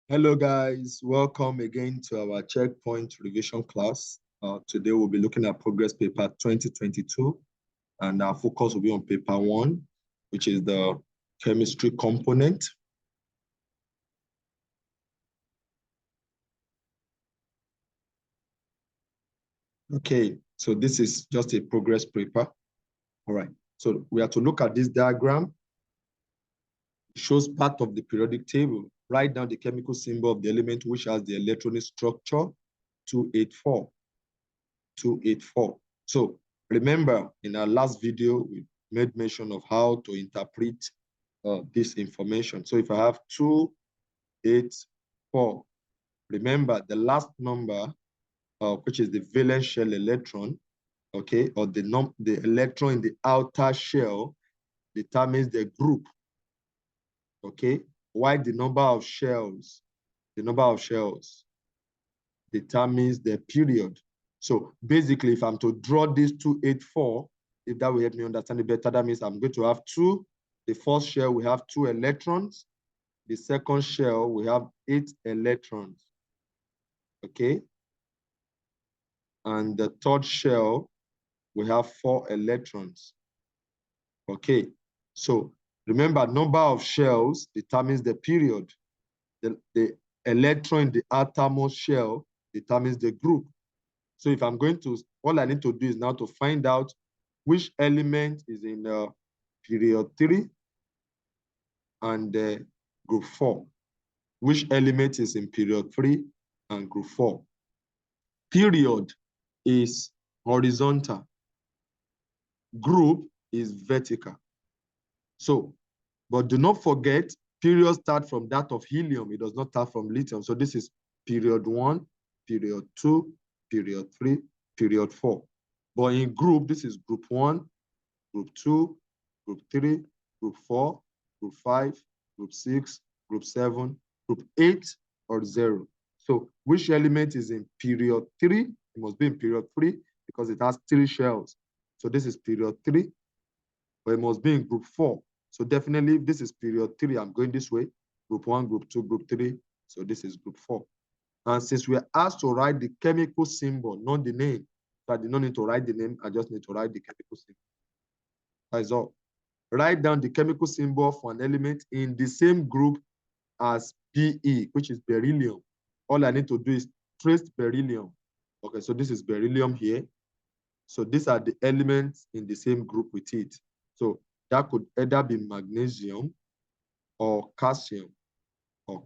Hello guys, welcome again to our checkpoint revision class. Today we'll be looking at progress paper 2022 and our focus will be on paper 1, which is the chemistry component. Okay, so this is just a progress paper. All right, so we have to look at this diagram. It shows part of the periodic table. Write down the chemical symbol of the element which has the electronic structure 284. 284. So remember, in our last video, we made mention of how to interpret this information. So if I have 284, remember the last number, which is the valence shell electron, okay, or the electron in the outer shell determines the group, okay, while the number of shells determines the period. So basically, if I'm to draw this 284, if that will help me understand it better, that means I'm going to have the first shell, we have 2 electrons. The second shell, we have 8 electrons, okay? And the third shell, we have 4 electrons, okay? So remember, number of shells determines the period. The electron in the outermost shell determines the group. So if I'm going to, all I need to do is now to find out which element is in period 3 and group 4. Which element is in period 3 and group 4. Period is horizontal. Group is vertical. So, but do not forget, period starts from that of helium. It does not start from lithium. So this is period 1, period 2, period 3, period 4. But in group, this is group 1, group 2, group 3, group 4, group 5, group 6, group 7, group 8, or 0. So which element is in period 3? It must be in period 3 because it has 3 shells. So this is period 3, but it must be in group 4. So definitely, if this is period 3, I'm going this way. Group 1, group 2, group 3. So this is group 4. And since we are asked to write the chemical symbol, not the name, so I did not need to write the name, I just need to write the chemical symbol. That is all. Write down the chemical symbol for an element in the same group as Be, which is beryllium. All I need to do is trace beryllium. Okay, so this is beryllium here. So these are the elements in the same group with it. So that could either be magnesium or calcium So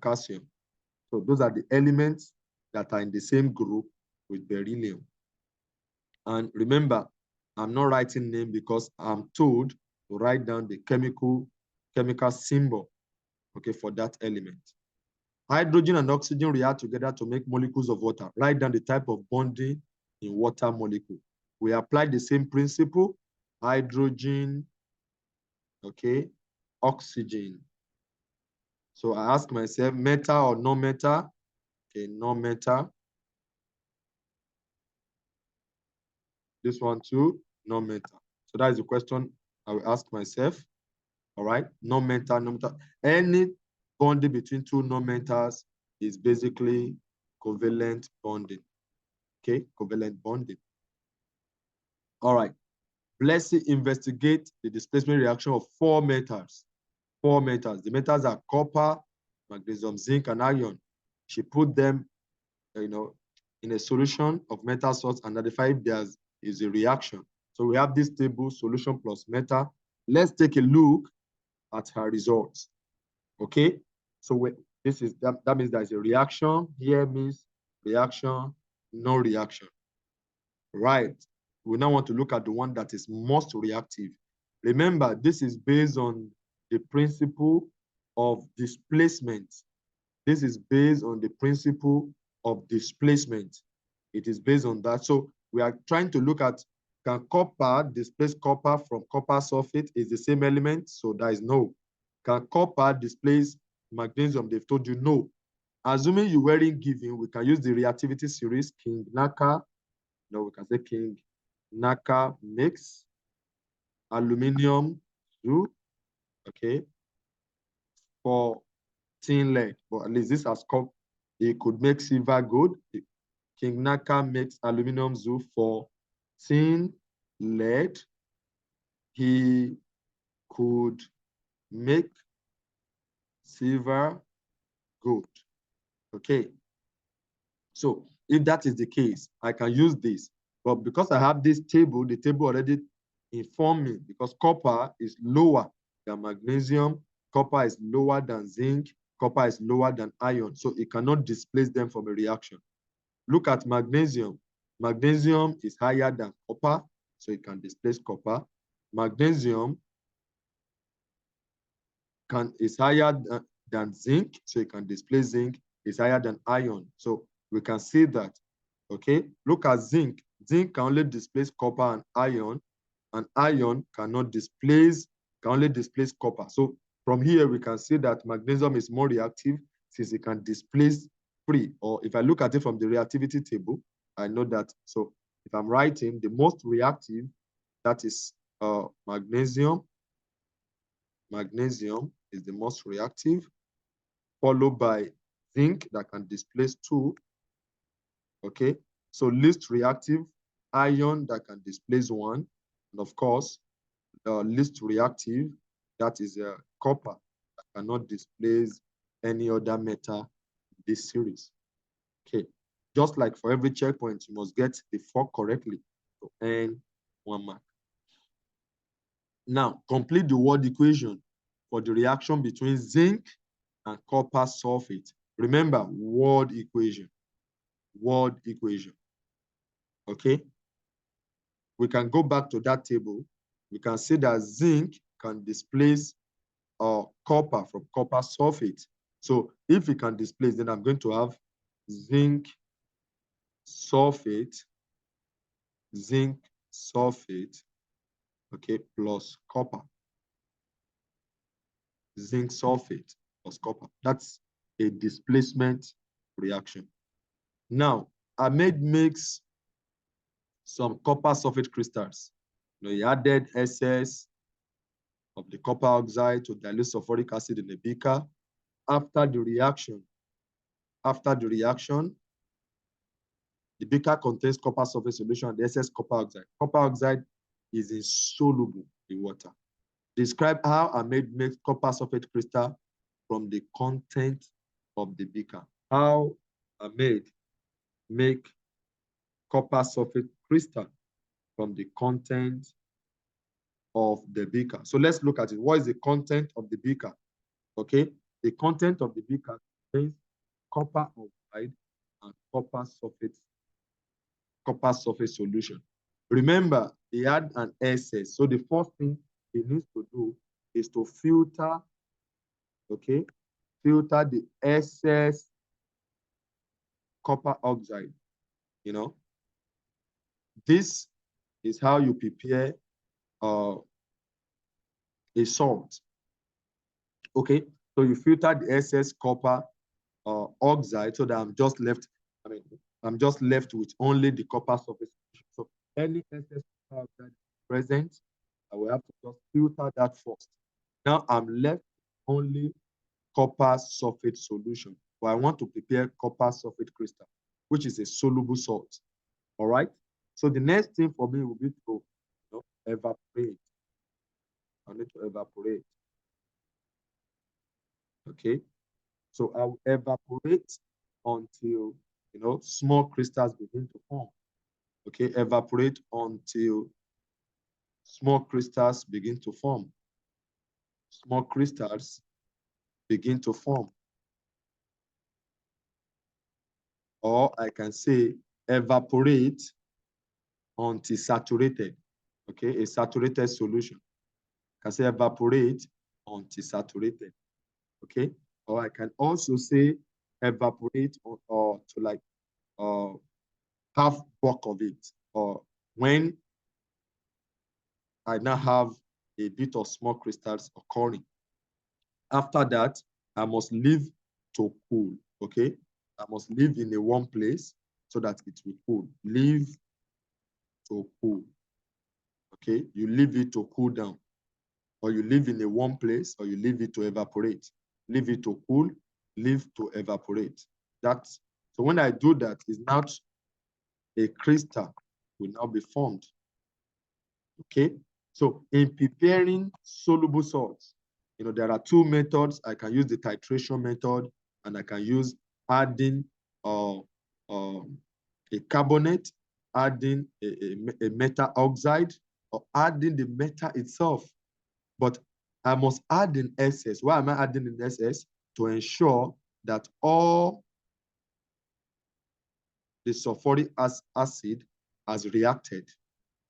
those are the elements that are in the same group with beryllium. And remember, I'm not writing name because I'm told to write down the chemical symbol, okay, for that element. Hydrogen and oxygen react together to make molecules of water. Write down the type of bonding in water molecule. We apply the same principle, hydrogen, okay, oxygen. So I ask myself, metal or non-metal? Okay, non-metal. This one too, non-metal. So that is the question I will ask myself. All right, non-metal, non-metal. Any bonding between 2 non-metals is basically covalent bonding. Okay, covalent bonding. All right, let's investigate the displacement reaction of 4 metals. 4 metals. The metals are copper, magnesium, zinc, and iron. She put them, in a solution of metal salts and identify if there is a reaction. So we have this table, solution plus metal. Let's take a look at her results. Okay, so this is that means there's a reaction. Here means reaction, no reaction. Right. We now want to look at the one that is most reactive. Remember, this is based on the principle of displacement. This is based on the principle of displacement. It is based on that. So we are trying to look at, can copper displace copper from copper sulfate? Is the same element? So that is no. Can copper displace magnesium? They've told you no. Assuming you weren't given, we can use the reactivity series, King-Naka. No, we can say King-Naka mix, aluminium 2, okay, for tin lead, but at least this has come. He could make silver gold. King Naka makes aluminum zoo for tin lead. He could make silver gold. Okay. So if that is the case, I can use this. But because I have this table, the table already informed me, because copper is lower than magnesium, copper is lower than zinc, copper is lower than iron. So it cannot displace them from a reaction. Look at magnesium. Magnesium is higher than copper, so it can displace copper. Magnesium is higher than zinc, so it can displace zinc. It's higher than iron. So we can see that. Okay, look at zinc. Zinc can only displace copper and iron cannot displace, can only displace copper. So from here, we can see that magnesium is more reactive since it can displace free. Or if I look at it from the reactivity table, I know that. So if I'm writing the most reactive, that is magnesium. Magnesium is the most reactive, followed by zinc that can displace 2. Okay, so least reactive, iron that can displace 1. And of course, least reactive, that is copper that cannot displace any other metal in this series. Okay, just like for every checkpoint, you must get the 4 correctly to earn 1 mark. Now, complete the word equation for the reaction between zinc and copper sulfate. Remember, word equation. Word equation. Okay? We can go back to that table. We can see that zinc can displace copper from copper sulfate. So if it can displace, then I'm going to have zinc sulfate, okay, plus copper. Zinc sulfate plus copper. That's a displacement reaction. Now, Ahmed makes some copper sulfate crystals. He added excess of the copper oxide to dilute sulfuric acid in a beaker. After the reaction, the beaker contains copper sulfate solution and the excess copper oxide. Copper oxide is insoluble in water. Describe how Ahmed makes copper sulfate crystal from the content of the beaker. How Ahmed make copper sulfate crystal from the content of the beaker. So let's look at it. What is the content of the beaker? Okay, the content of the beaker contains copper oxide and copper sulfate solution. Remember, he had an excess. So the first thing he needs to do is to filter, okay, filter the excess copper oxide. You know, this is how you prepare a salt. Okay, so you filter the excess copper oxide so that I'm just left with only the copper sulfate. So any excess copper oxide present, I will have to just filter that first. Now I'm left with only copper sulfate solution. But I want to prepare copper sulfate crystal, which is a soluble salt. All right. So the next thing for me will be to evaporate. I need to evaporate. Okay. So I'll evaporate until small crystals begin to form. Okay, evaporate until small crystals begin to form. Small crystals begin to form. Or I can say evaporate until saturated. Okay, a saturated solution. I can say evaporate until saturated. Okay, or I can also say evaporate or to like half bulk of it, or when I now have a bit of small crystals occurring. After that, I must leave to cool, okay? I must leave in a warm place so that it will cool. Leave to cool, okay? You leave it to cool down, or you leave in a warm place, or you leave it to evaporate. Leave it to cool, leave to evaporate. That's so when I do that, it's not a crystal will now be formed. Okay, so in preparing soluble salts, there are two methods. I can use the titration method, and I can use adding a carbonate, adding a metal oxide, or adding the metal itself. But I must add in SS. Why am I adding in SS? To ensure that all the sulfuric acid has reacted.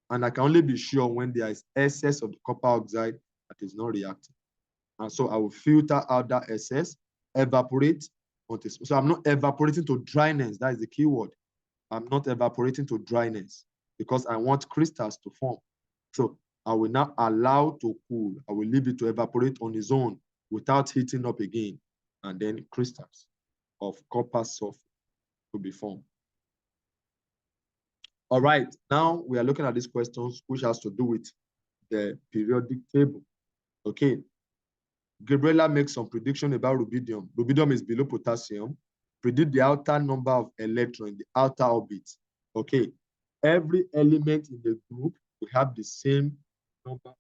And I can only be sure when there is excess of the copper oxide that is not reacting. And so I will filter out that excess, evaporate. So I'm not evaporating to dryness. That is the key word. I'm not evaporating to dryness because I want crystals to form. So I will now allow to cool. I will leave it to evaporate on its own without heating up again. And then crystals of copper sulfate will be formed. All right, now we are looking at these questions which has to do with the periodic table. Okay, Gabriela makes some prediction about rubidium. Rubidium is below potassium. Predict the outer number of electrons in the outer orbit. Okay, every element in the group will have the same number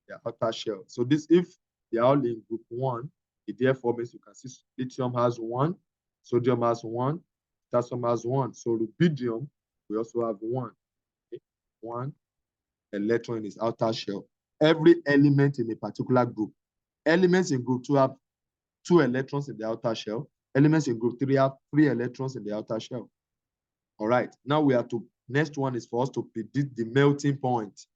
in the outer shell. So this, if they are all in group 1, it therefore means you can see lithium has 1, sodium has 1, potassium has 1. So rubidium, we also have 1. Okay? 1 electron in its outer shell. Every element in a particular group. Elements in group 2 have 2 electrons in the outer shell. Elements in group 3 have 3 electrons in the outer shell. All right, now we have to, next one is for us to predict the melting point.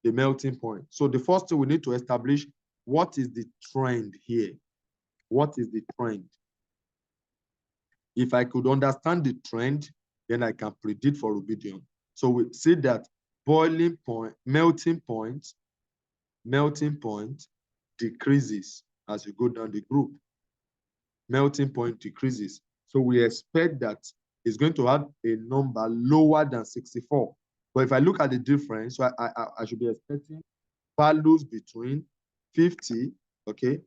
The melting point. So the first thing we need to establish, what is the trend here? What is the trend? If I could understand the trend, then I can predict for rubidium. So we see that boiling point, melting point decreases as you go down the group. Melting point decreases. So we expect that it's going to have a number lower than 64. But if I look at the difference, so I should be expecting values between 50, okay,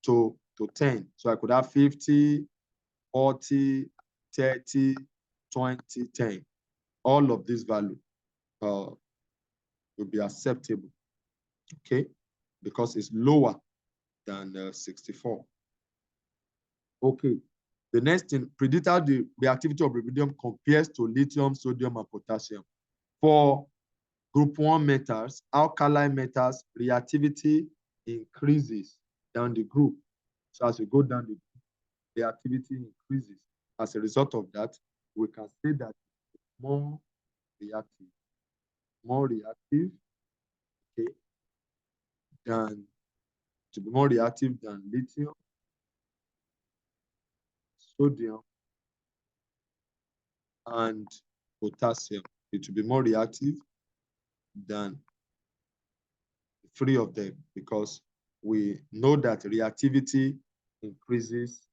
to 10. So I could have 50, 40, 30, 20, 10. All of these values will be acceptable, okay, because it's lower than 64. Okay, the next thing, predict how the reactivity of rubidium compares to lithium, sodium, and potassium. For group 1 metals, alkaline metals, reactivity increases down the group. So as we go down the group, reactivity increases. As a result of that, we can say that more reactive, okay, to be more reactive than lithium, sodium, and potassium. It will be more reactive than 3 of them because we know that reactivity increases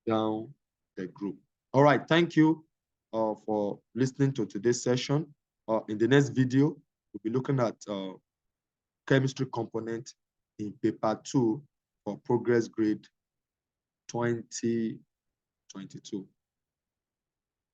down the group. All right, thank you for listening to today's session. In the next video, we'll be looking at chemistry component in paper 2 for progress grade 2022.